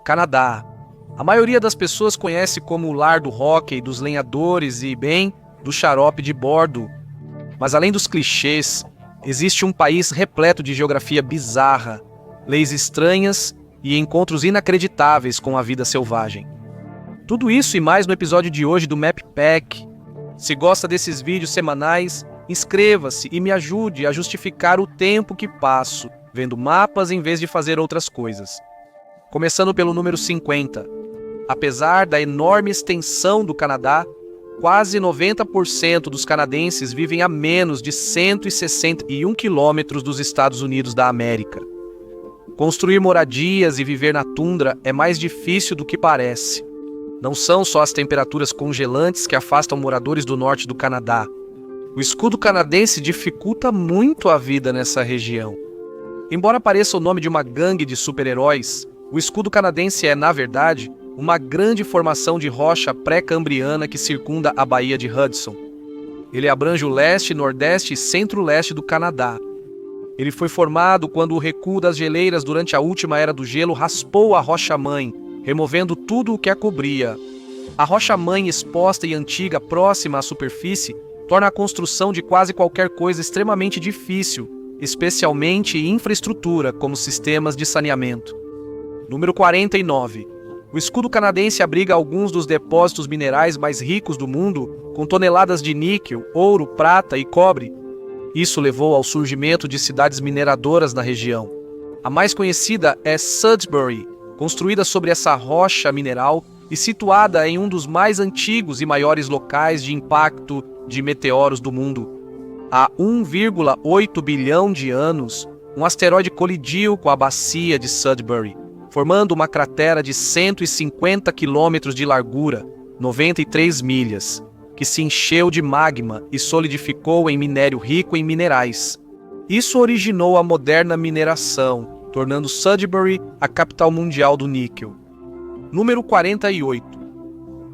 Canadá. A maioria das pessoas conhece como o lar do hóquei, dos lenhadores e, bem, do xarope de bordo. Mas além dos clichês, existe um país repleto de geografia bizarra, leis estranhas e encontros inacreditáveis com a vida selvagem. Tudo isso e mais no episódio de hoje do Map Pack. Se gosta desses vídeos semanais, inscreva-se e me ajude a justificar o tempo que passo vendo mapas em vez de fazer outras coisas. Começando pelo número 50. Apesar da enorme extensão do Canadá, quase 90% dos canadenses vivem a menos de 161 quilômetros dos Estados Unidos da América. Construir moradias e viver na tundra é mais difícil do que parece. Não são só as temperaturas congelantes que afastam moradores do norte do Canadá. O escudo canadense dificulta muito a vida nessa região. Embora pareça o nome de uma gangue de super-heróis, o escudo canadense é, na verdade, uma grande formação de rocha pré-cambriana que circunda a Baía de Hudson. Ele abrange o leste, nordeste e centro-leste do Canadá. Ele foi formado quando o recuo das geleiras durante a última era do gelo raspou a rocha-mãe, removendo tudo o que a cobria. A rocha-mãe exposta e antiga próxima à superfície torna a construção de quase qualquer coisa extremamente difícil, especialmente infraestrutura, como sistemas de saneamento. Número 49. O escudo canadense abriga alguns dos depósitos minerais mais ricos do mundo, com toneladas de níquel, ouro, prata e cobre. Isso levou ao surgimento de cidades mineradoras na região. A mais conhecida é Sudbury, construída sobre essa rocha mineral e situada em um dos mais antigos e maiores locais de impacto de meteoros do mundo. Há 1,8 bilhão de anos, um asteroide colidiu com a bacia de Sudbury, formando uma cratera de 150 quilômetros de largura, 93 milhas, que se encheu de magma e solidificou em minério rico em minerais. Isso originou a moderna mineração, tornando Sudbury a capital mundial do níquel. Número 48.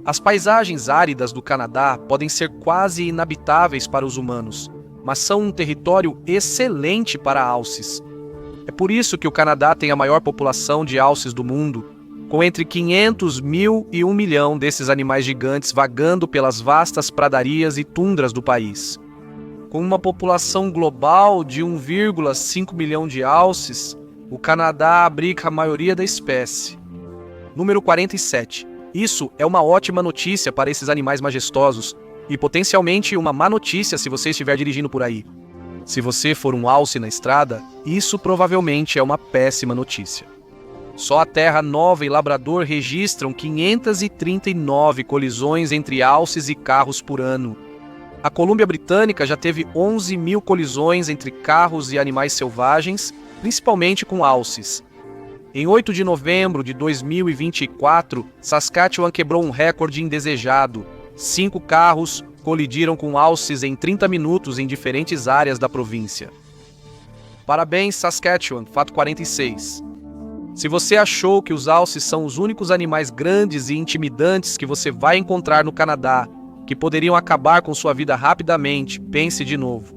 As paisagens áridas do Canadá podem ser quase inabitáveis para os humanos, mas são um território excelente para alces. É por isso que o Canadá tem a maior população de alces do mundo, com entre 500 mil e 1 milhão desses animais gigantes vagando pelas vastas pradarias e tundras do país. Com uma população global de 1,5 milhão de alces, o Canadá abriga a maioria da espécie. Número 47. Isso é uma ótima notícia para esses animais majestosos e potencialmente uma má notícia se você estiver dirigindo por aí. Se você for um alce na estrada, isso provavelmente é uma péssima notícia. Só a Terra Nova e Labrador registram 539 colisões entre alces e carros por ano. A Colômbia Britânica já teve 11 mil colisões entre carros e animais selvagens, principalmente com alces. Em 8 de novembro de 2024, Saskatchewan quebrou um recorde indesejado. 5 carros colidiram com alces em 30 minutos em diferentes áreas da província. Parabéns, Saskatchewan, fato 46. Se você achou que os alces são os únicos animais grandes e intimidantes que você vai encontrar no Canadá, que poderiam acabar com sua vida rapidamente, pense de novo.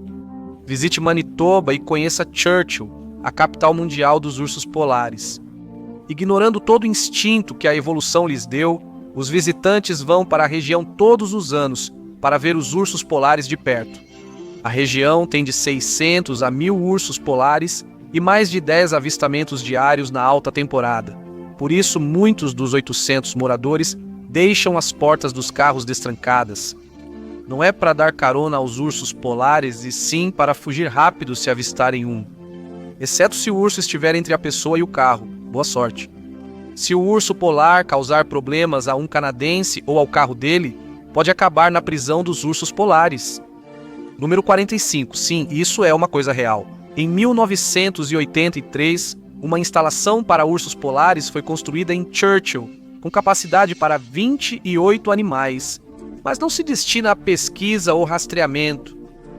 Visite Manitoba e conheça Churchill, a capital mundial dos ursos polares. Ignorando todo o instinto que a evolução lhes deu, os visitantes vão para a região todos os anos para ver os ursos polares de perto. A região tem de 600 a 1.000 ursos polares e mais de 10 avistamentos diários na alta temporada. Por isso, muitos dos 800 moradores deixam as portas dos carros destrancadas. Não é para dar carona aos ursos polares, e sim para fugir rápido se avistarem um. Exceto se o urso estiver entre a pessoa e o carro. Boa sorte. Se o urso polar causar problemas a um canadense ou ao carro dele, pode acabar na prisão dos ursos polares. Número 45. Sim, isso é uma coisa real. Em 1983, uma instalação para ursos polares foi construída em Churchill, com capacidade para 28 animais, mas não se destina a pesquisa ou rastreamento.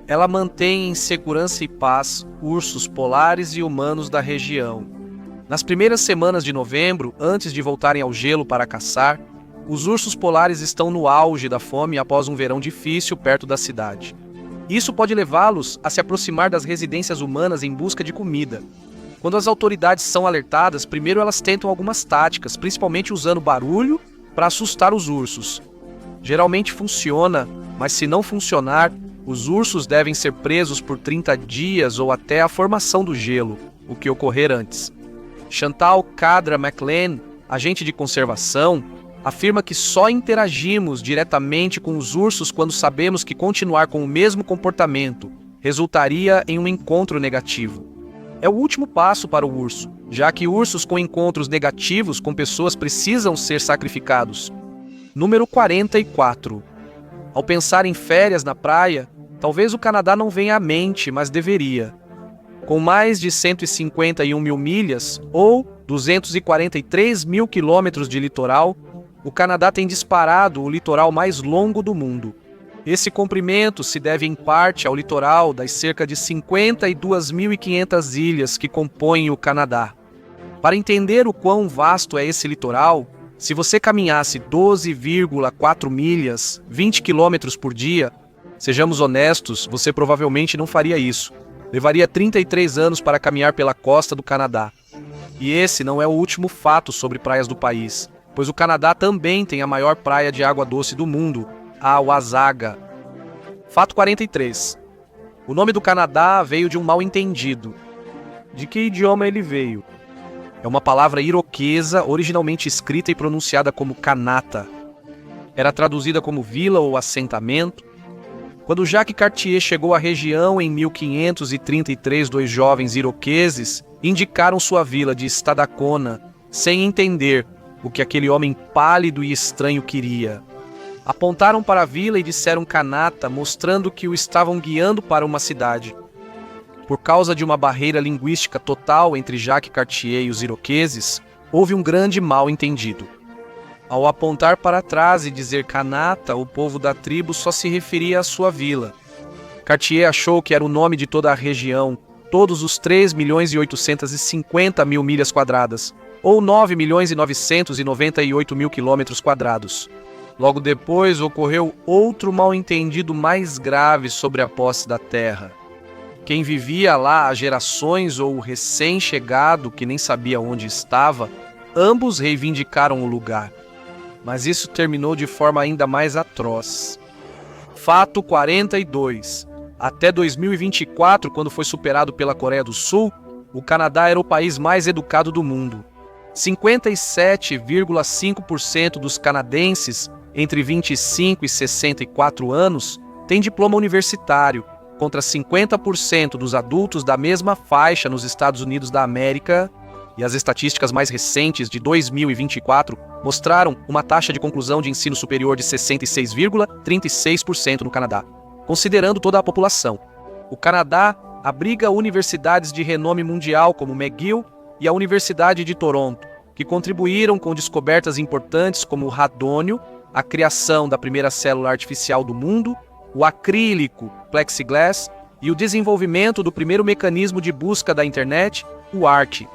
Ela mantém em segurança e paz ursos polares e humanos da região. Nas primeiras semanas de novembro, antes de voltarem ao gelo para caçar, os ursos polares estão no auge da fome após um verão difícil perto da cidade. Isso pode levá-los a se aproximar das residências humanas em busca de comida. Quando as autoridades são alertadas, primeiro elas tentam algumas táticas, principalmente usando barulho para assustar os ursos. Geralmente funciona, mas se não funcionar, os ursos devem ser presos por 30 dias ou até a formação do gelo, o que ocorrer antes. Chantal Cadra McLean, agente de conservação, afirma que só interagimos diretamente com os ursos quando sabemos que continuar com o mesmo comportamento resultaria em um encontro negativo. É o último passo para o urso, já que ursos com encontros negativos com pessoas precisam ser sacrificados. Número 44. Ao pensar em férias na praia, talvez o Canadá não venha à mente, mas deveria. Com mais de 151 mil milhas, ou 243 mil quilômetros de litoral, o Canadá tem disparado o litoral mais longo do mundo. Esse comprimento se deve em parte ao litoral das cerca de 52.500 ilhas que compõem o Canadá. Para entender o quão vasto é esse litoral, se você caminhasse 12,4 milhas, 20 quilômetros por dia, sejamos honestos, você provavelmente não faria isso. Levaria 33 anos para caminhar pela costa do Canadá. E esse não é o último fato sobre praias do país, pois o Canadá também tem a maior praia de água doce do mundo, a Wasaga. Fato 43. O nome do Canadá veio de um mal-entendido. De que idioma ele veio? É uma palavra iroquesa, originalmente escrita e pronunciada como Kanata. Era traduzida como vila ou assentamento. Quando Jacques Cartier chegou à região em 1533, dois jovens iroqueses indicaram sua vila de Stadacona, sem entender o que aquele homem pálido e estranho queria. Apontaram para a vila e disseram Kanata, mostrando que o estavam guiando para uma cidade. Por causa de uma barreira linguística total entre Jacques Cartier e os iroqueses, houve um grande mal-entendido. Ao apontar para trás e dizer Kanata, o povo da tribo só se referia à sua vila. Cartier achou que era o nome de toda a região, todos os 3.850.000 milhas quadradas, ou 9.998.000 quilômetros quadrados. Logo depois, ocorreu outro mal-entendido mais grave sobre a posse da terra. Quem vivia lá há gerações ou o recém-chegado que nem sabia onde estava, ambos reivindicaram o lugar. Mas isso terminou de forma ainda mais atroz. Fato 42. Até 2024, quando foi superado pela Coreia do Sul, o Canadá era o país mais educado do mundo. 57,5% dos canadenses entre 25 e 64 anos têm diploma universitário, contra 50% dos adultos da mesma faixa nos Estados Unidos da América, e as estatísticas mais recentes de 2024 mostraram uma taxa de conclusão de ensino superior de 66,36% no Canadá, considerando toda a população. O Canadá abriga universidades de renome mundial como McGill e a Universidade de Toronto, que contribuíram com descobertas importantes como o radônio, a criação da primeira célula artificial do mundo, o acrílico, plexiglass, e o desenvolvimento do primeiro mecanismo de busca da internet, o ARC.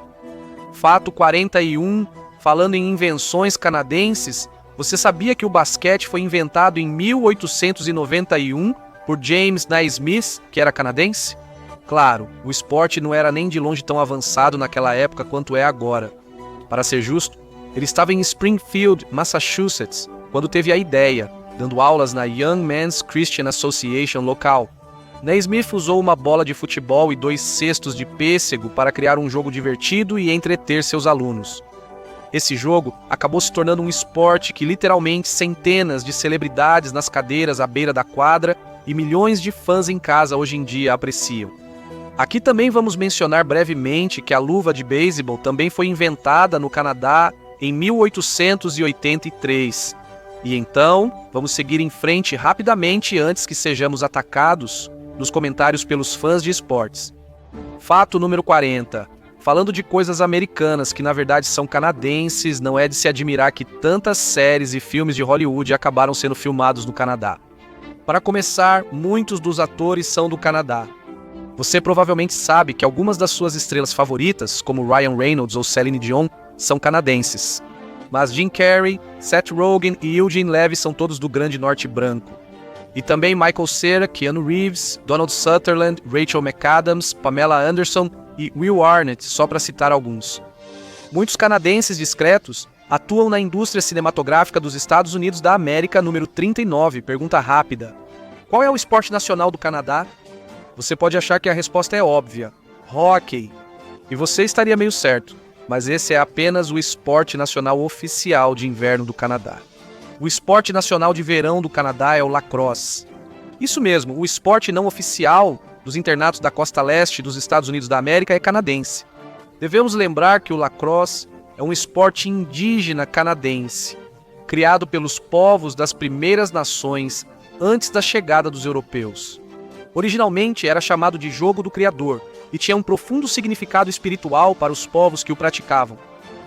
Fato 41, falando em invenções canadenses, você sabia que o basquete foi inventado em 1891 por James Naismith, que era canadense? Claro, o esporte não era nem de longe tão avançado naquela época quanto é agora. Para ser justo, ele estava em Springfield, Massachusetts, quando teve a ideia, dando aulas na Young Men's Christian Association local. Naismith usou uma bola de futebol e 2 cestos de pêssego para criar um jogo divertido e entreter seus alunos. Esse jogo acabou se tornando um esporte que literalmente centenas de celebridades nas cadeiras à beira da quadra e milhões de fãs em casa hoje em dia apreciam. Aqui também vamos mencionar brevemente que a luva de beisebol também foi inventada no Canadá em 1883. E então, vamos seguir em frente rapidamente antes que sejamos atacados nos comentários pelos fãs de esportes. Fato número 40. Falando de coisas americanas que na verdade são canadenses, não é de se admirar que tantas séries e filmes de Hollywood acabaram sendo filmados no Canadá. Para começar, muitos dos atores são do Canadá. Você provavelmente sabe que algumas das suas estrelas favoritas, como Ryan Reynolds ou Celine Dion, são canadenses. Mas Jim Carrey, Seth Rogen e Eugene Levy são todos do Grande Norte Branco. E também Michael Cera, Keanu Reeves, Donald Sutherland, Rachel McAdams, Pamela Anderson e Will Arnett, só para citar alguns. Muitos canadenses discretos atuam na indústria cinematográfica dos Estados Unidos da América. Número 39, pergunta rápida. Qual é o esporte nacional do Canadá? Você pode achar que a resposta é óbvia: hóquei. E você estaria meio certo, mas esse é apenas o esporte nacional oficial de inverno do Canadá. O esporte nacional de verão do Canadá é o lacrosse. Isso mesmo, o esporte não oficial dos internatos da costa leste dos Estados Unidos da América é canadense. Devemos lembrar que o lacrosse é um esporte indígena canadense, criado pelos povos das primeiras nações antes da chegada dos europeus. Originalmente era chamado de jogo do Criador e tinha um profundo significado espiritual para os povos que o praticavam.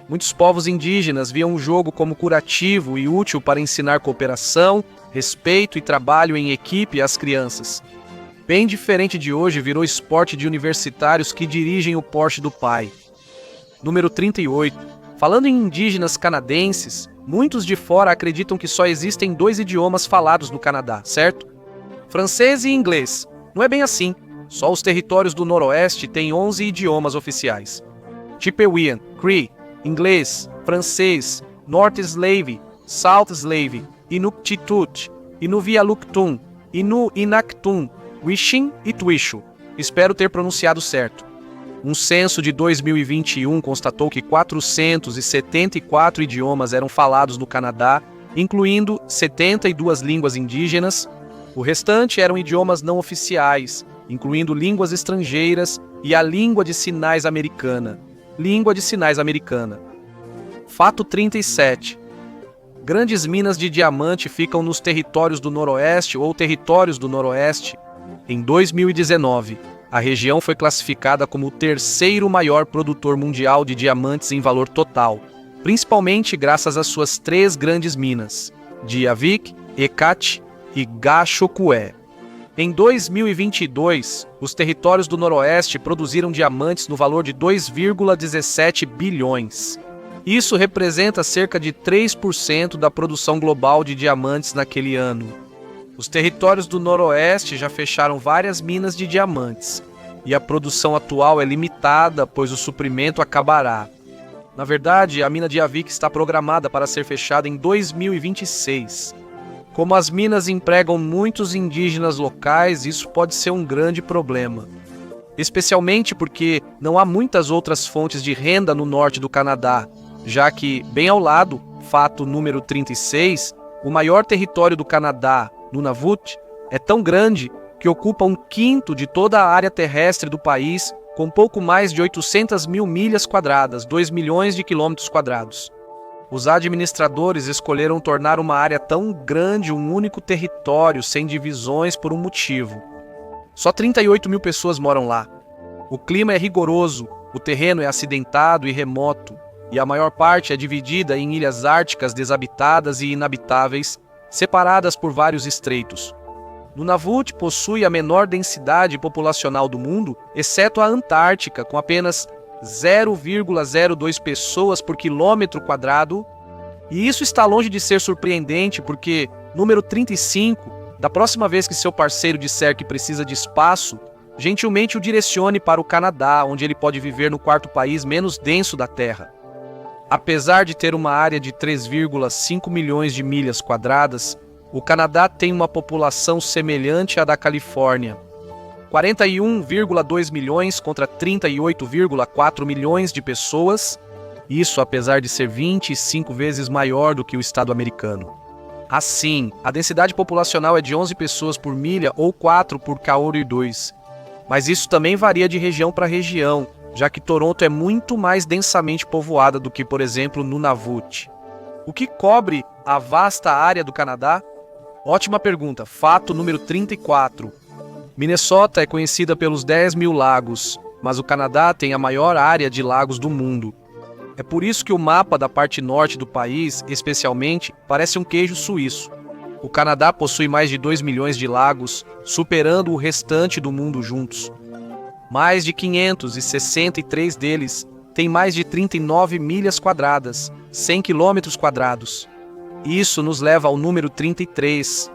Muitos povos indígenas viam o jogo como curativo e útil para ensinar cooperação, respeito e trabalho em equipe às crianças. Bem diferente de hoje, virou esporte de universitários que dirigem o Porsche do pai. Número 38. Falando em indígenas canadenses, muitos de fora acreditam que só existem 2 idiomas falados no Canadá, certo? Francês e inglês. Não é bem assim. Só os territórios do Noroeste têm 11 idiomas oficiais. Chipewyan, Cree, inglês, francês, North Slave, South Slave, Inuktitut, Inuvialuktun, Inaktum, Wishin e Twishu. Espero ter pronunciado certo. Um censo de 2021 constatou que 474 idiomas eram falados no Canadá, incluindo 72 línguas indígenas. O restante eram idiomas não oficiais, incluindo línguas estrangeiras e a língua de sinais americana. Fato 37. Grandes minas de diamante ficam nos territórios do Noroeste ou territórios do Noroeste. Em 2019, a região foi classificada como o 3º maior produtor mundial de diamantes em valor total, principalmente graças às suas 3 grandes minas, Diavik, Ekati e Gahchokwe. Em 2022, os territórios do Noroeste produziram diamantes no valor de 2,17 bilhões. Isso representa cerca de 3% da produção global de diamantes naquele ano. Os territórios do Noroeste já fecharam várias minas de diamantes, e a produção atual é limitada, pois o suprimento acabará. Na verdade, a mina de Diavik está programada para ser fechada em 2026. Como as minas empregam muitos indígenas locais, isso pode ser um grande problema. Especialmente porque não há muitas outras fontes de renda no norte do Canadá, já que, bem ao lado, fato número 36, o maior território do Canadá, Nunavut, é tão grande que ocupa 1/5 de toda a área terrestre do país, com pouco mais de 800 mil milhas quadradas, 2 milhões de quilômetros quadrados. Os administradores escolheram tornar uma área tão grande um único território, sem divisões, por um motivo. Só 38 mil pessoas moram lá. O clima é rigoroso, o terreno é acidentado e remoto, e a maior parte é dividida em ilhas árticas desabitadas e inabitáveis, separadas por vários estreitos. Nunavut possui a menor densidade populacional do mundo, exceto a Antártica, com apenas 0,02 pessoas por quilômetro quadrado. E isso está longe de ser surpreendente, porque, número 35, da próxima vez que seu parceiro disser que precisa de espaço, gentilmente o direcione para o Canadá, onde ele pode viver no 4º país menos denso da Terra. Apesar de ter uma área de 3,5 milhões de milhas quadradas, o Canadá tem uma população semelhante à da Califórnia. 41,2 milhões contra 38,4 milhões de pessoas, isso apesar de ser 25 vezes maior do que o estado americano. Assim, a densidade populacional é de 11 pessoas por milha ou 4 por km², mas isso também varia de região para região, já que Toronto é muito mais densamente povoada do que, por exemplo, Nunavut. O que cobre a vasta área do Canadá? Ótima pergunta. Fato número 34. Minnesota é conhecida pelos 10 mil lagos, mas o Canadá tem a maior área de lagos do mundo. É por isso que o mapa da parte norte do país, especialmente, parece um queijo suíço. O Canadá possui mais de 2 milhões de lagos, superando o restante do mundo juntos. Mais de 563 deles têm mais de 39 milhas quadradas, 100 quilômetros quadrados. Isso nos leva ao número 33.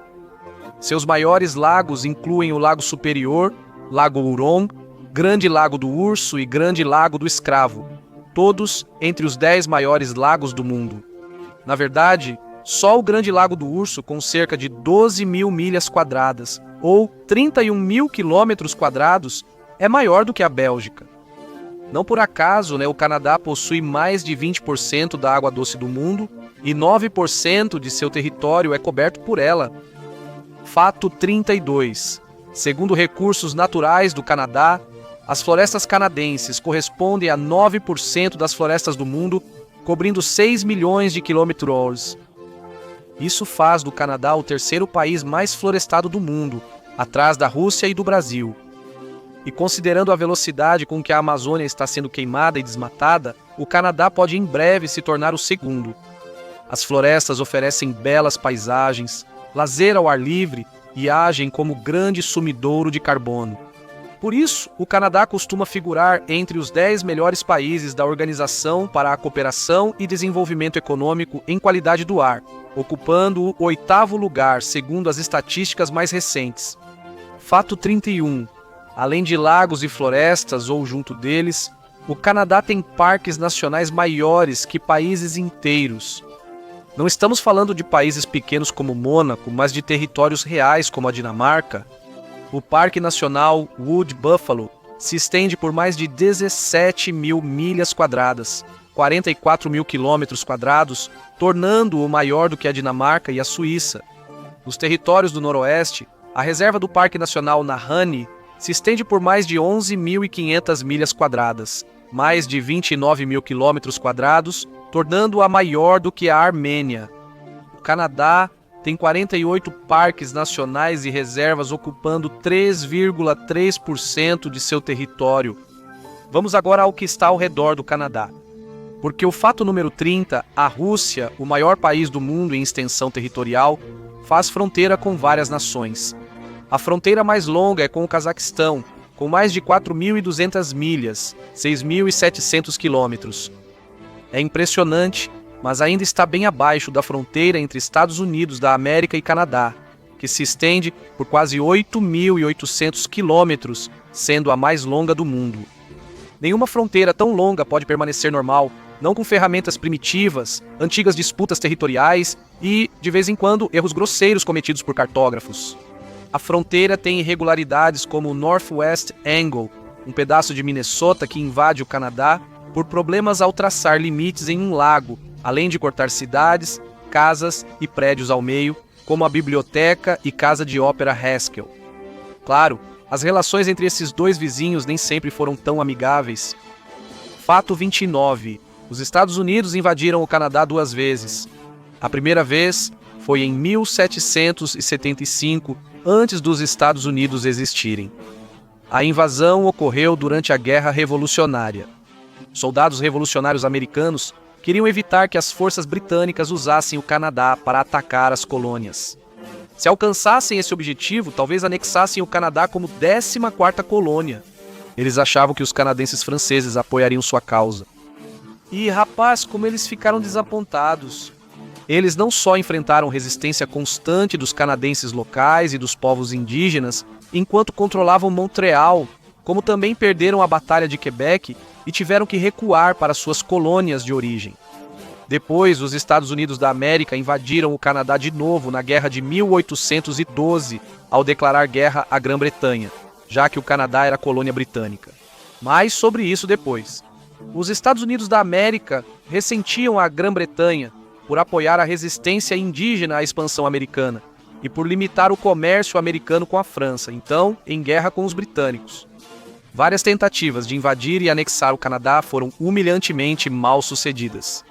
Seus maiores lagos incluem o Lago Superior, Lago Huron, Grande Lago do Urso e Grande Lago do Escravo, todos entre os 10 maiores lagos do mundo. Na verdade, só o Grande Lago do Urso, com cerca de 12 mil milhas quadradas, ou 31 mil quilômetros quadrados, é maior do que a Bélgica. Não por acaso, o Canadá possui mais de 20% da água doce do mundo e 9% de seu território é coberto por ela. Fato 32. Segundo recursos naturais do Canadá, as florestas canadenses correspondem a 9% das florestas do mundo, cobrindo 6 milhões de quilômetros. Isso faz do Canadá o terceiro país mais florestado do mundo, atrás da Rússia e do Brasil. E considerando a velocidade com que a Amazônia está sendo queimada e desmatada, o Canadá pode em breve se tornar o segundo. As florestas oferecem belas paisagens, lazer ao ar livre e agem como grande sumidouro de carbono. Por isso, o Canadá costuma figurar entre os 10 melhores países da Organização para a Cooperação e Desenvolvimento Econômico em qualidade do ar, ocupando o 8º lugar segundo as estatísticas mais recentes. Fato 31. Além de lagos e florestas ou junto deles, o Canadá tem parques nacionais maiores que países inteiros. Não estamos falando de países pequenos como Mônaco, mas de territórios reais como a Dinamarca. O Parque Nacional Wood Buffalo se estende por mais de 17 mil milhas quadradas, 44 mil quilômetros quadrados, tornando-o maior do que a Dinamarca e a Suíça. Nos territórios do Noroeste, a reserva do Parque Nacional Nahanni se estende por mais de 11.500 milhas quadradas, mais de 29 mil quilômetros quadrados, tornando-a maior do que a Armênia. O Canadá tem 48 parques nacionais e reservas ocupando 3,3% de seu território. Vamos agora ao que está ao redor do Canadá. Porque o fato número 30, a Rússia, o maior país do mundo em extensão territorial, faz fronteira com várias nações. A fronteira mais longa é com o Cazaquistão, com mais de 4.200 milhas, 6.700 quilômetros. É impressionante, mas ainda está bem abaixo da fronteira entre Estados Unidos da América e Canadá, que se estende por quase 8.800 quilômetros, sendo a mais longa do mundo. Nenhuma fronteira tão longa pode permanecer normal, não com ferramentas primitivas, antigas disputas territoriais e, de vez em quando, erros grosseiros cometidos por cartógrafos. A fronteira tem irregularidades como o Northwest Angle, um pedaço de Minnesota que invade o Canadá por problemas ao traçar limites em um lago, além de cortar cidades, casas e prédios ao meio, como a Biblioteca e Casa de Ópera Haskell. Claro, as relações entre esses dois vizinhos nem sempre foram tão amigáveis. Fato 29. Os Estados Unidos invadiram o Canadá 2 vezes. A primeira vez foi em 1775, antes dos Estados Unidos existirem. A invasão ocorreu durante a Guerra Revolucionária. Soldados revolucionários americanos queriam evitar que as forças britânicas usassem o Canadá para atacar as colônias. Se alcançassem esse objetivo, talvez anexassem o Canadá como 14ª colônia. Eles achavam que os canadenses franceses apoiariam sua causa. E, rapaz, como eles ficaram desapontados. Eles não só enfrentaram resistência constante dos canadenses locais e dos povos indígenas enquanto controlavam Montreal, como também perderam a Batalha de Quebec e tiveram que recuar para suas colônias de origem. Depois, os Estados Unidos da América invadiram o Canadá de novo na Guerra de 1812, ao declarar guerra à Grã-Bretanha, já que o Canadá era colônia britânica. Mais sobre isso depois. Os Estados Unidos da América ressentiam a Grã-Bretanha por apoiar a resistência indígena à expansão americana e por limitar o comércio americano com a França, então em guerra com os britânicos. Várias tentativas de invadir e anexar o Canadá foram humilhantemente mal sucedidas.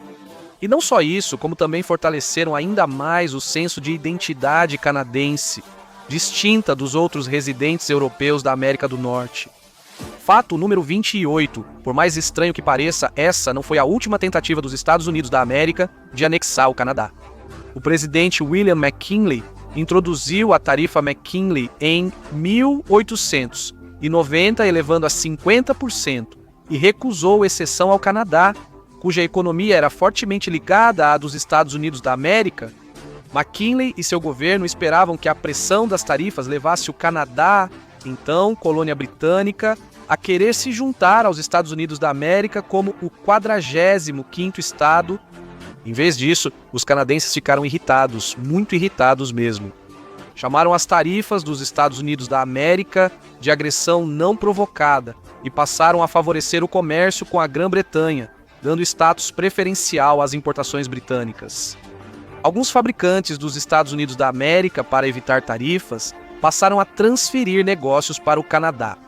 E não só isso, como também fortaleceram ainda mais o senso de identidade canadense, distinta dos outros residentes europeus da América do Norte. Fato número 28. Por mais estranho que pareça, essa não foi a última tentativa dos Estados Unidos da América de anexar o Canadá. O presidente William McKinley introduziu a tarifa McKinley em 1890, elevando a 50%, e recusou exceção ao Canadá, cuja economia era fortemente ligada à dos Estados Unidos da América. McKinley e seu governo esperavam que a pressão das tarifas levasse o Canadá, então colônia britânica, a querer se juntar aos Estados Unidos da América como o 45º estado. Em vez disso, os canadenses ficaram irritados, muito irritados mesmo. Chamaram as tarifas dos Estados Unidos da América de agressão não provocada e passaram a favorecer o comércio com a Grã-Bretanha, dando status preferencial às importações britânicas. Alguns fabricantes dos Estados Unidos da América, para evitar tarifas, passaram a transferir negócios para o Canadá.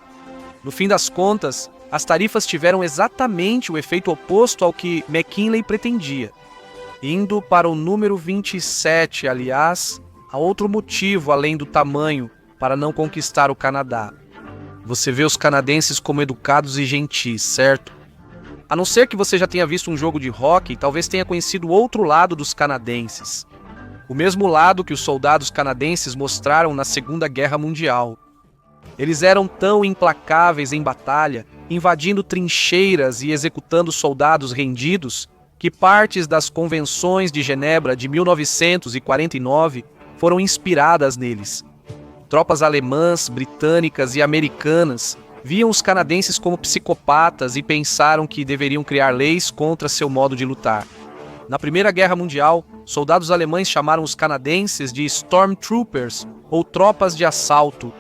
No fim das contas, as tarifas tiveram exatamente o efeito oposto ao que McKinley pretendia. Indo para o número 27, aliás, há outro motivo além do tamanho para não conquistar o Canadá. Você vê os canadenses como educados e gentis, certo? A não ser que você já tenha visto um jogo de hóquei, talvez tenha conhecido o outro lado dos canadenses. O mesmo lado que os soldados canadenses mostraram na Segunda Guerra Mundial. Eles eram tão implacáveis em batalha, invadindo trincheiras e executando soldados rendidos, que partes das convenções de Genebra de 1949 foram inspiradas neles. Tropas alemãs, britânicas e americanas viam os canadenses como psicopatas e pensaram que deveriam criar leis contra seu modo de lutar. Na Primeira Guerra Mundial, soldados alemães chamaram os canadenses de Stormtroopers, ou tropas de assalto.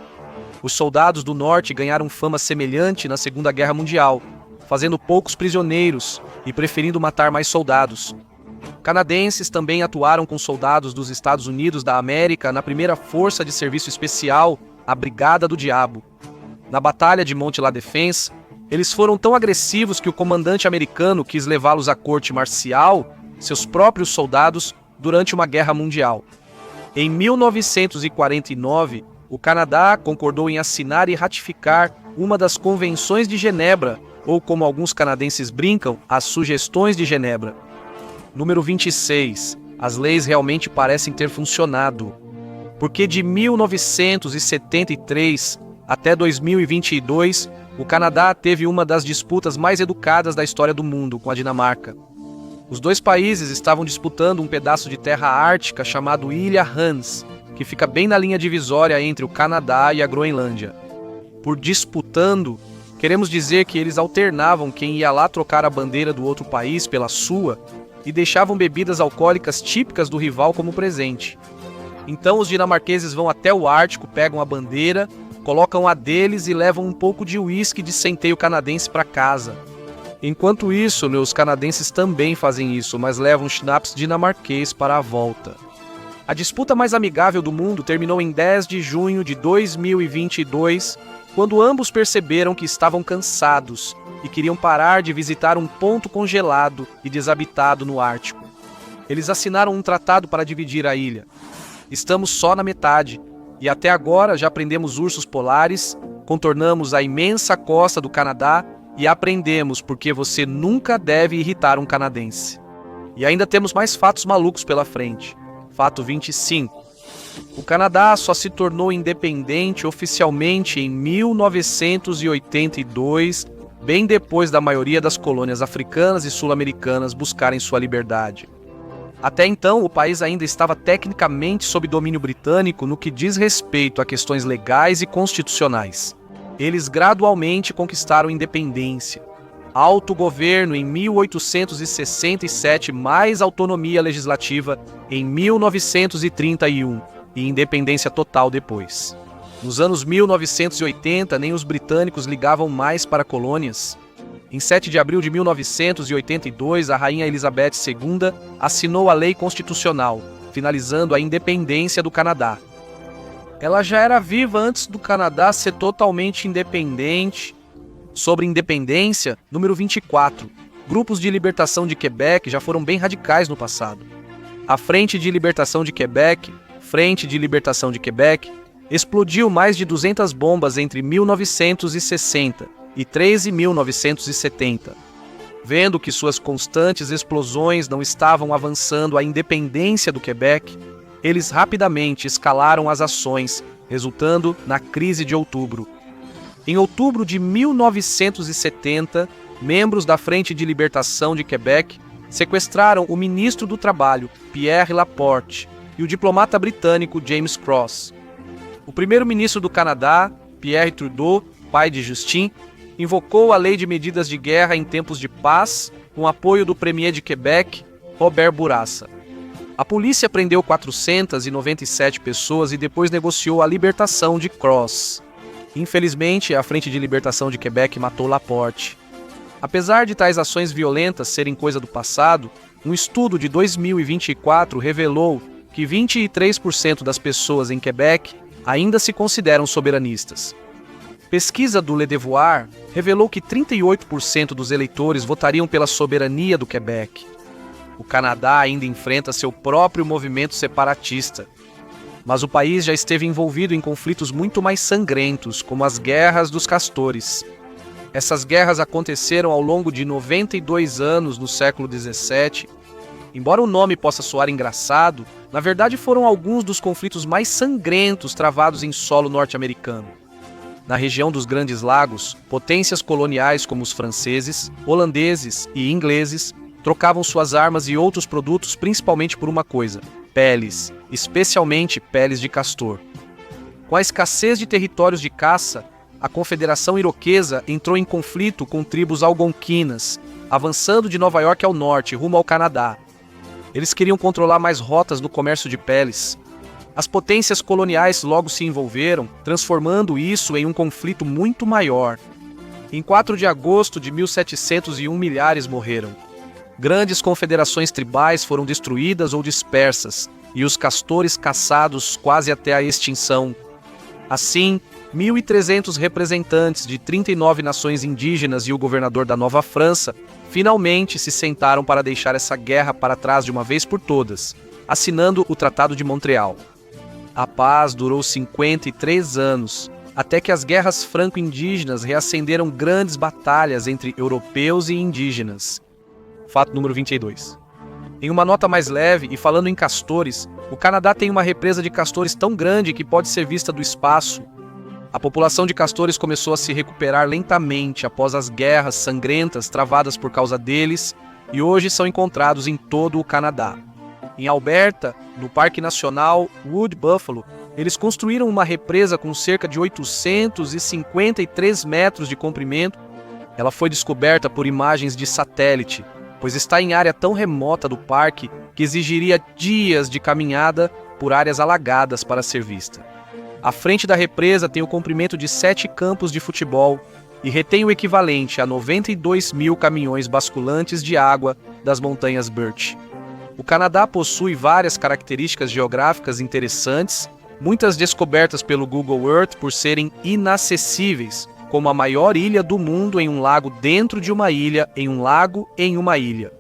Os soldados do norte ganharam fama semelhante na Segunda Guerra Mundial, fazendo poucos prisioneiros e preferindo matar mais soldados. Canadenses também atuaram com soldados dos Estados Unidos da América na primeira força de serviço especial, a Brigada do Diabo. Na Batalha de Mont La Défense, eles foram tão agressivos que o comandante americano quis levá-los à corte marcial, seus próprios soldados, durante uma guerra mundial. Em 1949, o Canadá concordou em assinar e ratificar uma das Convenções de Genebra, ou como alguns canadenses brincam, as Sugestões de Genebra. Número 26. As leis realmente parecem ter funcionado. Porque de 1973 até 2022, o Canadá teve uma das disputas mais educadas da história do mundo com a Dinamarca. Os dois países estavam disputando um pedaço de terra ártica chamado Ilha Hans, que fica bem na linha divisória entre o Canadá e a Groenlândia. Por disputando, queremos dizer que eles alternavam quem ia lá trocar a bandeira do outro país pela sua e deixavam bebidas alcoólicas típicas do rival como presente. Então os dinamarqueses vão até o Ártico, pegam a bandeira, colocam a deles e levam um pouco de uísque de centeio canadense para casa. Enquanto isso, os canadenses também fazem isso, mas levam schnapps dinamarquês para a volta. A disputa mais amigável do mundo terminou em 10 de junho de 2022, quando ambos perceberam que estavam cansados e queriam parar de visitar um ponto congelado e desabitado no Ártico. Eles assinaram um tratado para dividir a ilha. Estamos só na metade, e até agora já prendemos ursos polares, contornamos a imensa costa do Canadá e aprendemos porque você nunca deve irritar um canadense. E ainda temos mais fatos malucos pela frente. Fato 25. O Canadá só se tornou independente oficialmente em 1982, bem depois da maioria das colônias africanas e sul-americanas buscarem sua liberdade. Até então, o país ainda estava tecnicamente sob domínio britânico no que diz respeito a questões legais e constitucionais. Eles gradualmente conquistaram independência, autogoverno em 1867, mais autonomia legislativa em 1931 e independência total depois. Nos anos 1980, nem os britânicos ligavam mais para colônias. Em 7 de abril de 1982, a rainha Elizabeth II assinou a lei constitucional, finalizando a independência do Canadá. Ela já era viva antes do Canadá ser totalmente independente. Sobre independência, número 24. Grupos de libertação de Quebec já foram bem radicais no passado. A Frente de Libertação de Quebec, explodiu mais de 200 bombas entre 1960 e 1970. Vendo que suas constantes explosões não estavam avançando a independência do Quebec, eles rapidamente escalaram as ações, resultando na crise de outubro. Em outubro de 1970, membros da Frente de Libertação de Quebec sequestraram o ministro do Trabalho, Pierre Laporte, e o diplomata britânico James Cross. O primeiro-ministro do Canadá, Pierre Trudeau, pai de Justin, invocou a Lei de Medidas de Guerra em tempos de paz, com apoio do premier de Quebec, Robert Bourassa. A polícia prendeu 497 pessoas e depois negociou a libertação de Cross. Infelizmente, a Frente de Libertação de Quebec matou Laporte. Apesar de tais ações violentas serem coisa do passado, um estudo de 2024 revelou que 23% das pessoas em Quebec ainda se consideram soberanistas. Pesquisa do Le Devoir revelou que 38% dos eleitores votariam pela soberania do Quebec. O Canadá ainda enfrenta seu próprio movimento separatista. Mas o país já esteve envolvido em conflitos muito mais sangrentos, como as Guerras dos Castores. Essas guerras aconteceram ao longo de 92 anos no século XVII. Embora o nome possa soar engraçado, na verdade foram alguns dos conflitos mais sangrentos travados em solo norte-americano. Na região dos Grandes Lagos, potências coloniais como os franceses, holandeses e ingleses trocavam suas armas e outros produtos principalmente por uma coisa: peles, especialmente peles de castor. Com a escassez de territórios de caça, a Confederação Iroquesa entrou em conflito com tribos algonquinas, avançando de Nova York ao norte, rumo ao Canadá. Eles queriam controlar mais rotas no comércio de peles. As potências coloniais logo se envolveram, transformando isso em um conflito muito maior. Em 4 de agosto de 1701, milhares morreram. Grandes confederações tribais foram destruídas ou dispersas, e os castores caçados quase até a extinção. Assim, 1.300 representantes de 39 nações indígenas e o governador da Nova França finalmente se sentaram para deixar essa guerra para trás de uma vez por todas, assinando o Tratado de Montreal. A paz durou 53 anos, até que as guerras franco-indígenas reacenderam grandes batalhas entre europeus e indígenas. Fato número 22. Em uma nota mais leve e falando em castores, o Canadá tem uma represa de castores tão grande que pode ser vista do espaço. A população de castores começou a se recuperar lentamente após as guerras sangrentas travadas por causa deles e hoje são encontrados em todo o Canadá. Em Alberta, no Parque Nacional Wood Buffalo, eles construíram uma represa com cerca de 853 metros de comprimento. Ela foi descoberta por imagens de satélite, pois está em área tão remota do parque que exigiria dias de caminhada por áreas alagadas para ser vista. A frente da represa tem o comprimento de 7 campos de futebol e retém o equivalente a 92 mil caminhões basculantes de água das montanhas Birch. O Canadá possui várias características geográficas interessantes, muitas descobertas pelo Google Earth por serem inacessíveis, como a maior ilha do mundo em um lago dentro de uma ilha, em um lago em uma ilha.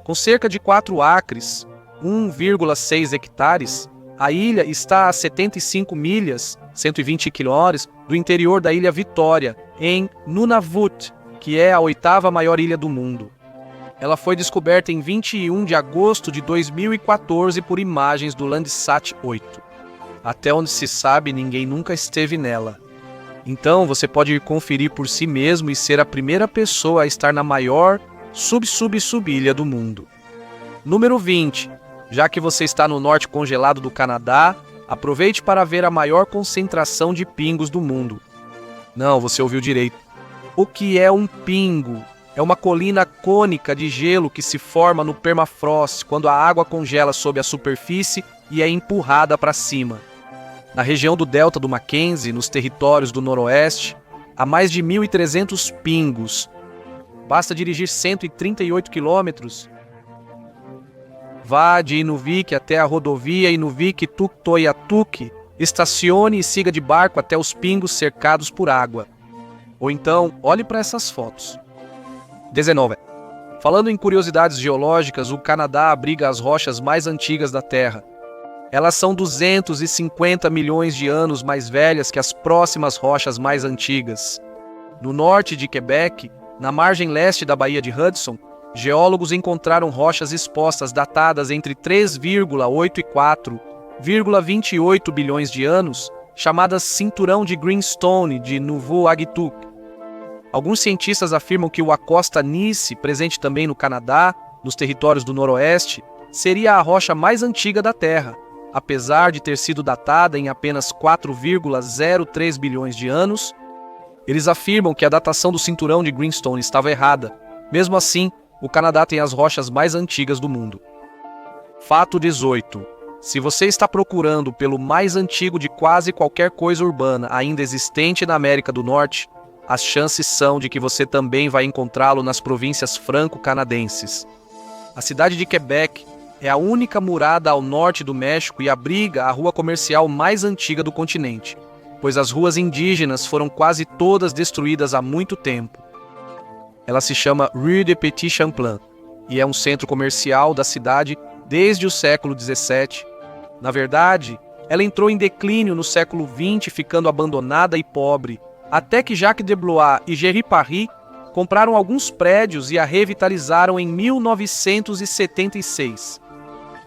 Com cerca de 4 acres, 1,6 hectares, a ilha está a 75 milhas, 120 quilômetros, do interior da Ilha Vitória, em Nunavut, que é a 8ª maior ilha do mundo. Ela foi descoberta em 21 de agosto de 2014 por imagens do Landsat 8. Até onde se sabe, ninguém nunca esteve nela. Então, você pode ir conferir por si mesmo e ser a primeira pessoa a estar na maior sub-ilha do mundo. Número 20. Já que você está no norte congelado do Canadá, aproveite para ver a maior concentração de pingos do mundo. Não, você ouviu direito. O que é um pingo? É uma colina cônica de gelo que se forma no permafrost quando a água congela sob a superfície e é empurrada para cima. Na região do delta do Mackenzie, nos territórios do noroeste, há mais de 1.300 pingos. Basta dirigir 138 quilômetros. Vá de Inuvik até a rodovia Inuvik-Tuktoyaktuk, estacione e siga de barco até os pingos cercados por água. Ou então, olhe para essas fotos. 19. Falando em curiosidades geológicas, o Canadá abriga as rochas mais antigas da Terra. Elas são 250 milhões de anos mais velhas que as próximas rochas mais antigas. No norte de Quebec, na margem leste da Baía de Hudson, geólogos encontraram rochas expostas datadas entre 3,8 e 4,28 bilhões de anos, chamadas Cinturão de Greenstone de Nuvvuagittuq. Alguns cientistas afirmam que o Acosta Nice, presente também no Canadá, nos territórios do Noroeste, seria a rocha mais antiga da Terra, apesar de ter sido datada em apenas 4,03 bilhões de anos. Eles afirmam que a datação do cinturão de Greenstone estava errada. Mesmo assim, o Canadá tem as rochas mais antigas do mundo. Fato 18. Se você está procurando pelo mais antigo de quase qualquer coisa urbana ainda existente na América do Norte, as chances são de que você também vai encontrá-lo nas províncias franco-canadenses. A cidade de Quebec é a única murada ao norte do México e abriga a rua comercial mais antiga do continente, pois as ruas indígenas foram quase todas destruídas há muito tempo. Ela se chama Rue de Petit Champlain e é um centro comercial da cidade desde o século XVII. Na verdade, ela entrou em declínio no século XX, ficando abandonada e pobre, até que Jacques de Blois e Géry Paris compraram alguns prédios e a revitalizaram em 1976.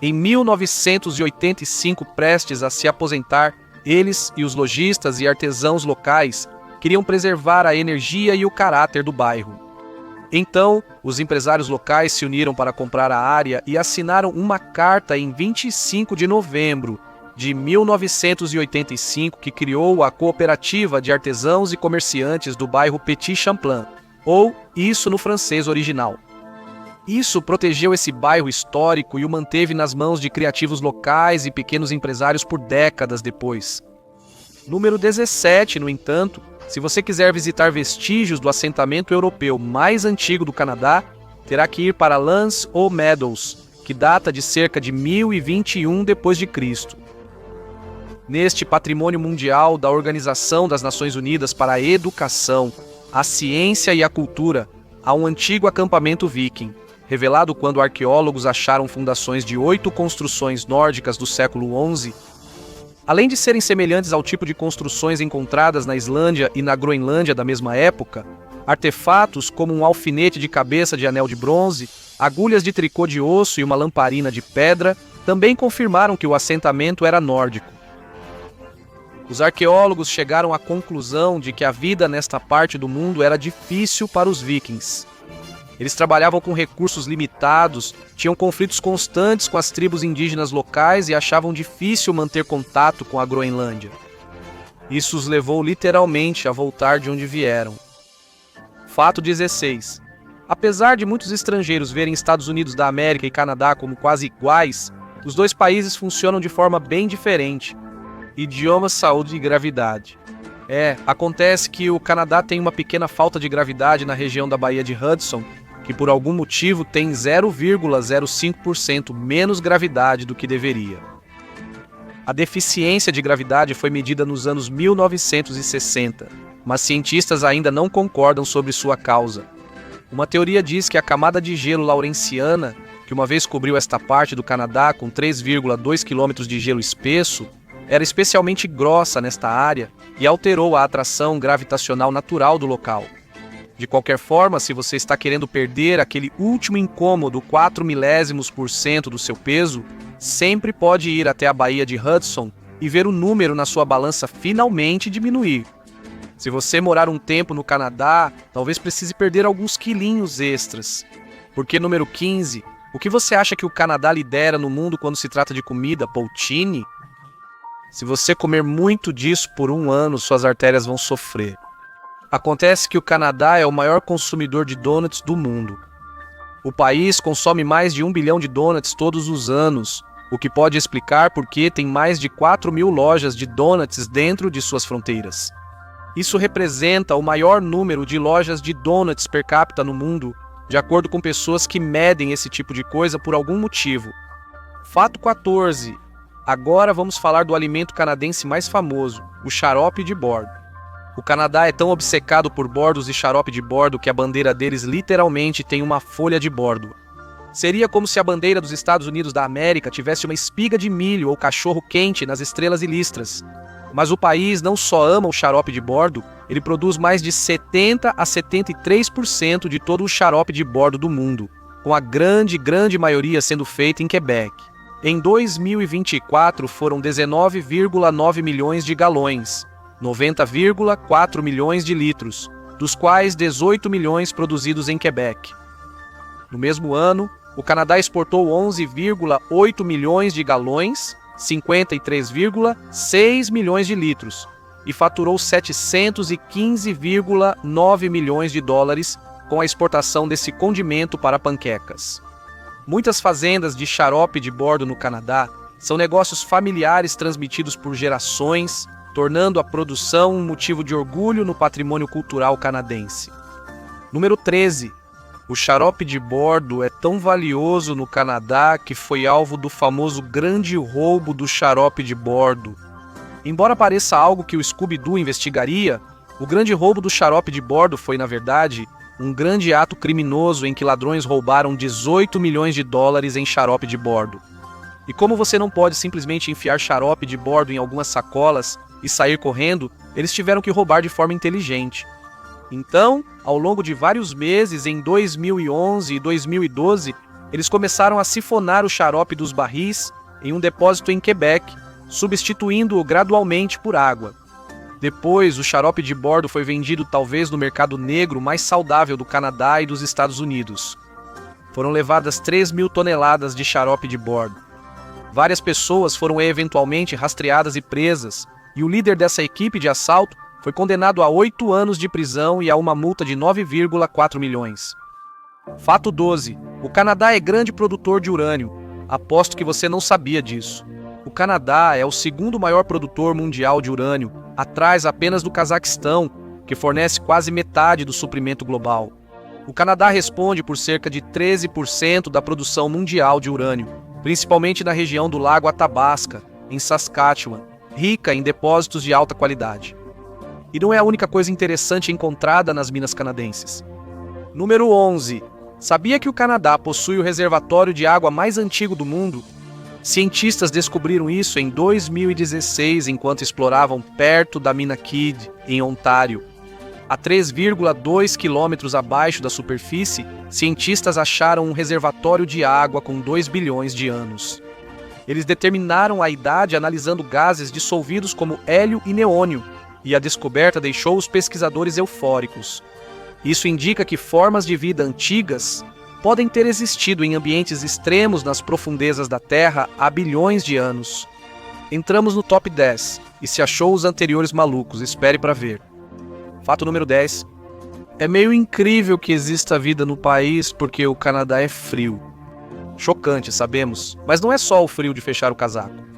Em 1985, prestes a se aposentar, eles e os lojistas e artesãos locais queriam preservar a energia e o caráter do bairro. Então, os empresários locais se uniram para comprar a área e assinaram uma carta em 25 de novembro de 1985 que criou a Cooperativa de Artesãos e Comerciantes do bairro Petit Champlain, ou isso no francês original. Isso protegeu esse bairro histórico e o manteve nas mãos de criativos locais e pequenos empresários por décadas depois. Número 17, no entanto, se você quiser visitar vestígios do assentamento europeu mais antigo do Canadá, terá que ir para L'Anse aux Meadows, que data de cerca de 1021 d.C. Neste patrimônio mundial da Organização das Nações Unidas para a Educação, a Ciência e a Cultura, há um antigo acampamento viking, revelado quando arqueólogos acharam fundações de 8 construções nórdicas do século XI. Além de serem semelhantes ao tipo de construções encontradas na Islândia e na Groenlândia da mesma época, artefatos como um alfinete de cabeça de anel de bronze, agulhas de tricô de osso e uma lamparina de pedra também confirmaram que o assentamento era nórdico. Os arqueólogos chegaram à conclusão de que a vida nesta parte do mundo era difícil para os vikings. Eles trabalhavam com recursos limitados, tinham conflitos constantes com as tribos indígenas locais e achavam difícil manter contato com a Groenlândia. Isso os levou literalmente a voltar de onde vieram. Fato 16. Apesar de muitos estrangeiros verem Estados Unidos da América e Canadá como quase iguais, os dois países funcionam de forma bem diferente. Idioma, saúde e gravidade. Acontece que o Canadá tem uma pequena falta de gravidade na região da Baía de Hudson, que por algum motivo tem 0,05% menos gravidade do que deveria. A deficiência de gravidade foi medida nos anos 1960, mas cientistas ainda não concordam sobre sua causa. Uma teoria diz que a camada de gelo laurenciana, que uma vez cobriu esta parte do Canadá com 3,2 km de gelo espesso, era especialmente grossa nesta área e alterou a atração gravitacional natural do local. De qualquer forma, se você está querendo perder aquele último incômodo 4 milésimos% do seu peso, sempre pode ir até a Baía de Hudson e ver o número na sua balança finalmente diminuir. Se você morar um tempo no Canadá, talvez precise perder alguns quilinhos extras. Porque número 15, o que você acha que o Canadá lidera no mundo quando se trata de comida? Poutine? Se você comer muito disso por um ano, suas artérias vão sofrer. Acontece que o Canadá é o maior consumidor de donuts do mundo. O país consome mais de 1 bilhão de donuts todos os anos, o que pode explicar por que tem mais de 4.000 lojas de donuts dentro de suas fronteiras. Isso representa o maior número de lojas de donuts per capita no mundo, de acordo com pessoas que medem esse tipo de coisa por algum motivo. Fato 14. Agora vamos falar do alimento canadense mais famoso, o xarope de bordo. O Canadá é tão obcecado por bordos e xarope de bordo que a bandeira deles literalmente tem uma folha de bordo. Seria como se a bandeira dos Estados Unidos da América tivesse uma espiga de milho ou cachorro quente nas estrelas e listras. Mas o país não só ama o xarope de bordo, ele produz mais de 70 a 73% de todo o xarope de bordo do mundo, com a grande maioria sendo feita em Quebec. Em 2024 foram 19,9 milhões de galões, 90,4 milhões de litros, dos quais 18 milhões produzidos em Quebec. No mesmo ano, o Canadá exportou 11,8 milhões de galões, 53,6 milhões de litros, e faturou 715,9 milhões de dólares com a exportação desse condimento para panquecas. Muitas fazendas de xarope de bordo no Canadá são negócios familiares transmitidos por gerações, tornando a produção um motivo de orgulho no patrimônio cultural canadense. Número 13. O xarope de bordo é tão valioso no Canadá que foi alvo do famoso grande roubo do xarope de bordo. Embora pareça algo que o Scooby-Doo investigaria, o grande roubo do xarope de bordo foi, na verdade, um grande ato criminoso em que ladrões roubaram 18 milhões de dólares em xarope de bordo. E como você não pode simplesmente enfiar xarope de bordo em algumas sacolas e sair correndo, eles tiveram que roubar de forma inteligente. Então, ao longo de vários meses, em 2011 e 2012, eles começaram a sifonar o xarope dos barris em um depósito em Quebec, substituindo-o gradualmente por água. Depois, o xarope de bordo foi vendido talvez no mercado negro mais saudável do Canadá e dos Estados Unidos. Foram levadas 3.000 toneladas de xarope de bordo. Várias pessoas foram eventualmente rastreadas e presas, e o líder dessa equipe de assalto foi condenado a 8 anos de prisão e a uma multa de 9,4 milhões. Fato 12. O Canadá é grande produtor de urânio. Aposto que você não sabia disso. O Canadá é o segundo maior produtor mundial de urânio, atrás apenas do Cazaquistão, que fornece quase metade do suprimento global. O Canadá responde por cerca de 13% da produção mundial de urânio, principalmente na região do Lago Athabasca, em Saskatchewan, rica em depósitos de alta qualidade. E não é a única coisa interessante encontrada nas minas canadenses. Número 11. Sabia que o Canadá possui o reservatório de água mais antigo do mundo? Cientistas descobriram isso em 2016 enquanto exploravam perto da mina Kidd, em Ontário. A 3,2 quilômetros abaixo da superfície, cientistas acharam um reservatório de água com 2 bilhões de anos. Eles determinaram a idade analisando gases dissolvidos como hélio e neônio, e a descoberta deixou os pesquisadores eufóricos. Isso indica que formas de vida antigas podem ter existido em ambientes extremos nas profundezas da Terra há bilhões de anos. Entramos no top 10, e se achou os anteriores malucos, espere para ver. Fato número 10. É meio incrível que exista vida no país porque o Canadá é frio. Chocante, sabemos, mas não é só o frio de fechar o casaco.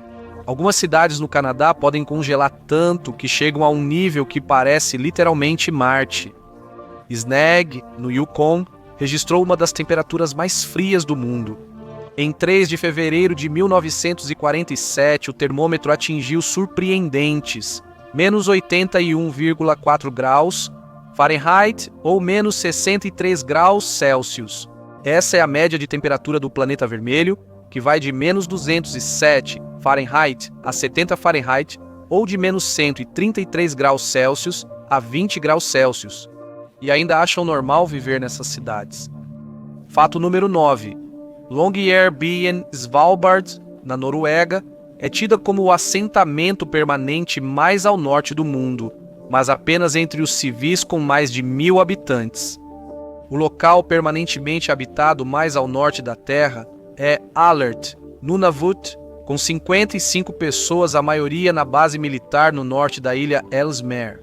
Algumas cidades no Canadá podem congelar tanto que chegam a um nível que parece literalmente Marte. Snag, no Yukon, registrou uma das temperaturas mais frias do mundo. Em 3 de fevereiro de 1947, o termômetro atingiu surpreendentes menos 81,4 graus Fahrenheit ou menos 63 graus Celsius. Essa é a média de temperatura do planeta vermelho, que vai de menos 207 Fahrenheit a 70 Fahrenheit ou de menos 133 graus Celsius a 20 graus Celsius. E ainda acham normal viver nessas cidades. Fato número 9. Longyearbyen Svalbard, na Noruega, é tida como o assentamento permanente mais ao norte do mundo, mas apenas entre os civis com mais de 1.000 habitantes. O local permanentemente habitado mais ao norte da Terra é Alert, Nunavut, com 55 pessoas, a maioria na base militar no norte da ilha Ellesmere.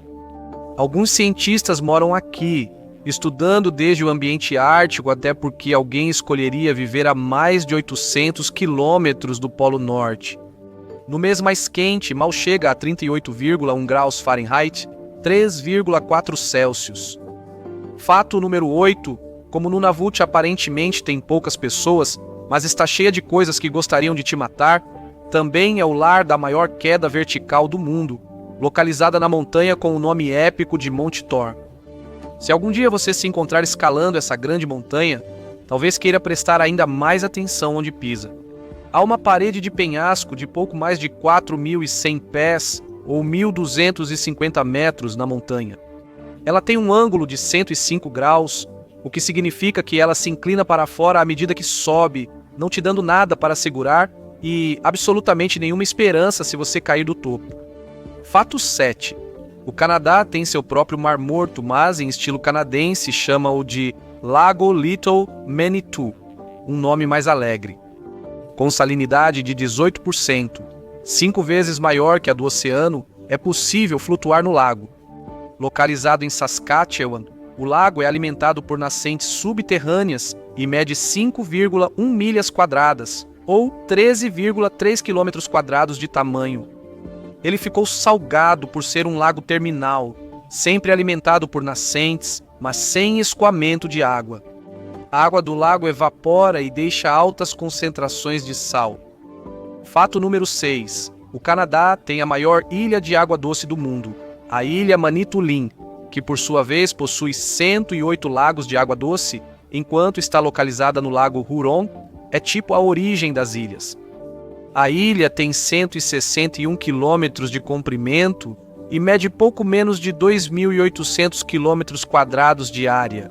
Alguns cientistas moram aqui, estudando desde o ambiente ártico até porque alguém escolheria viver a mais de 800 quilômetros do Polo Norte. No mês mais quente, mal chega a 38,1 graus Fahrenheit, 3,4 Celsius. Fato número 8. Como Nunavut aparentemente tem poucas pessoas, mas está cheia de coisas que gostariam de te matar, também é o lar da maior queda vertical do mundo, localizada na montanha com o nome épico de Monte Thor. Se algum dia você se encontrar escalando essa grande montanha, talvez queira prestar ainda mais atenção onde pisa. Há uma parede de penhasco de pouco mais de 4.100 pés, ou 1.250 metros na montanha. Ela tem um ângulo de 105 graus, o que significa que ela se inclina para fora à medida que sobe, não te dando nada para segurar e absolutamente nenhuma esperança se você cair do topo. Fato 7. O Canadá tem seu próprio Mar Morto, mas em estilo canadense chama-o de Lago Little Manitou, um nome mais alegre. Com salinidade de 18%, 5 vezes maior que a do oceano, é possível flutuar no lago. Localizado em Saskatchewan, o lago é alimentado por nascentes subterrâneas e mede 5,1 milhas quadradas, ou 13,3 quilômetros quadrados de tamanho. Ele ficou salgado por ser um lago terminal, sempre alimentado por nascentes, mas sem escoamento de água. A água do lago evapora e deixa altas concentrações de sal. Fato número 6. O Canadá tem a maior ilha de água doce do mundo, a Ilha Manitoulin, que por sua vez possui 108 lagos de água doce, enquanto está localizada no lago Huron, é tipo a origem das ilhas. A ilha tem 161 quilômetros de comprimento e mede pouco menos de 2.800 quilômetros quadrados de área.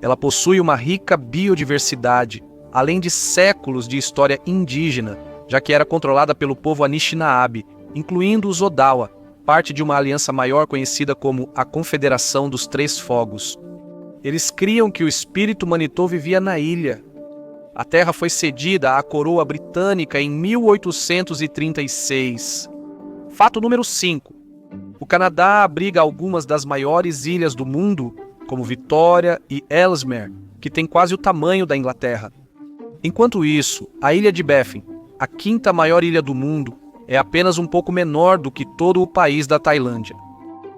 Ela possui uma rica biodiversidade, além de séculos de história indígena, já que era controlada pelo povo Anishinaabe, incluindo os Odawa, parte de uma aliança maior conhecida como a Confederação dos Três Fogos. Eles criam que o espírito Manitou vivia na ilha. A terra foi cedida à coroa britânica em 1836. Fato número 5. O Canadá abriga algumas das maiores ilhas do mundo, como Victoria e Ellesmere, que tem quase o tamanho da Inglaterra. Enquanto isso, a ilha de Baffin, a quinta maior ilha do mundo, é apenas um pouco menor do que todo o país da Tailândia.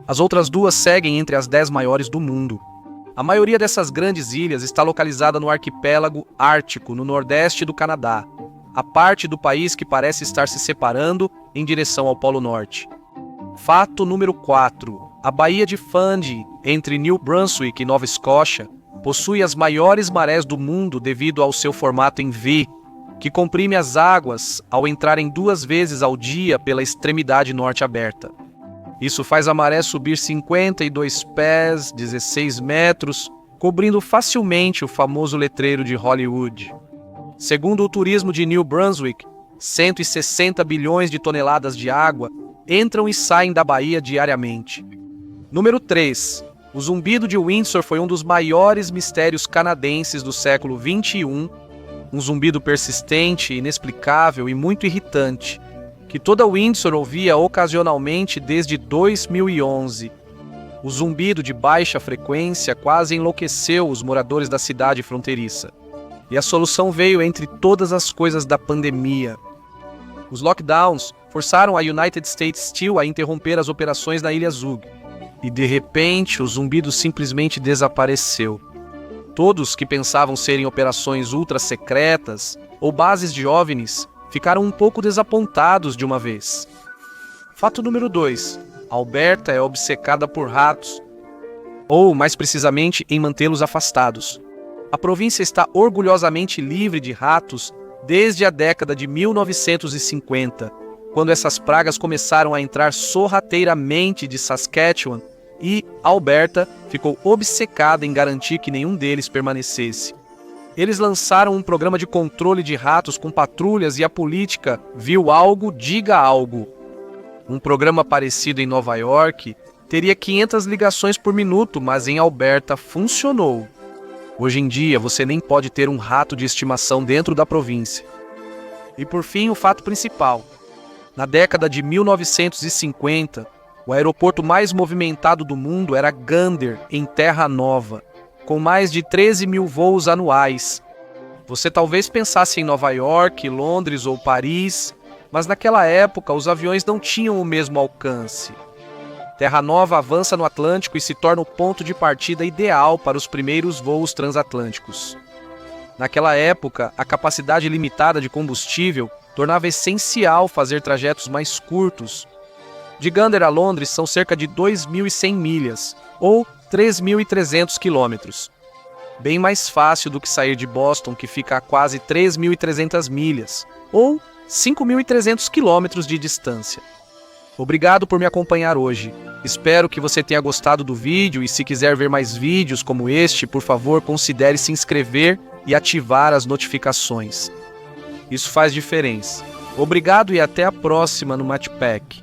As outras duas seguem entre as 10 maiores do mundo. A maioria dessas grandes ilhas está localizada no arquipélago ártico, no nordeste do Canadá, a parte do país que parece estar se separando em direção ao Polo Norte. Fato número 4. A Baía de Fundy, entre New Brunswick e Nova Escócia, possui as maiores marés do mundo devido ao seu formato em V, que comprime as águas ao entrarem 2 vezes ao dia pela extremidade norte aberta. Isso faz a maré subir 52 pés, 16 metros, cobrindo facilmente o famoso letreiro de Hollywood. Segundo o turismo de New Brunswick, 160 bilhões de toneladas de água entram e saem da baía diariamente. Número 3. O zumbido de Windsor foi um dos maiores mistérios canadenses do século XXI, um zumbido persistente, inexplicável e muito irritante, que toda Windsor ouvia ocasionalmente desde 2011. O zumbido de baixa frequência quase enlouqueceu os moradores da cidade fronteiriça. E a solução veio entre todas as coisas da pandemia. Os lockdowns forçaram a United States Steel a interromper as operações na Ilha Zug. E de repente o zumbido simplesmente desapareceu. Todos que pensavam serem operações ultra secretas ou bases de OVNIs ficaram um pouco desapontados de uma vez. Fato número 2. Alberta é obcecada por ratos, ou mais precisamente em mantê-los afastados. A província está orgulhosamente livre de ratos desde a década de 1950, quando essas pragas começaram a entrar sorrateiramente de Saskatchewan, e Alberta ficou obcecada em garantir que nenhum deles permanecesse. Eles lançaram um programa de controle de ratos com patrulhas e a política viu algo, diga algo. Um programa parecido em Nova York teria 500 ligações por minuto, mas em Alberta funcionou. Hoje em dia você nem pode ter um rato de estimação dentro da província. E por fim, o fato principal. Na década de 1950, o aeroporto mais movimentado do mundo era Gander, em Terra Nova, com mais de 13 mil voos anuais. Você talvez pensasse em Nova York, Londres ou Paris, mas naquela época os aviões não tinham o mesmo alcance. Terra Nova avança no Atlântico e se torna o ponto de partida ideal para os primeiros voos transatlânticos. Naquela época, a capacidade limitada de combustível tornava essencial fazer trajetos mais curtos. De Gander a Londres são cerca de 2.100 milhas, ou 3.300 quilômetros. Bem mais fácil do que sair de Boston, que fica a quase 3.300 milhas, ou 5.300 quilômetros de distância. Obrigado por me acompanhar hoje. Espero que você tenha gostado do vídeo e se quiser ver mais vídeos como este, por favor, considere se inscrever e ativar as notificações. Isso faz diferença. Obrigado e até a próxima no Matchpack.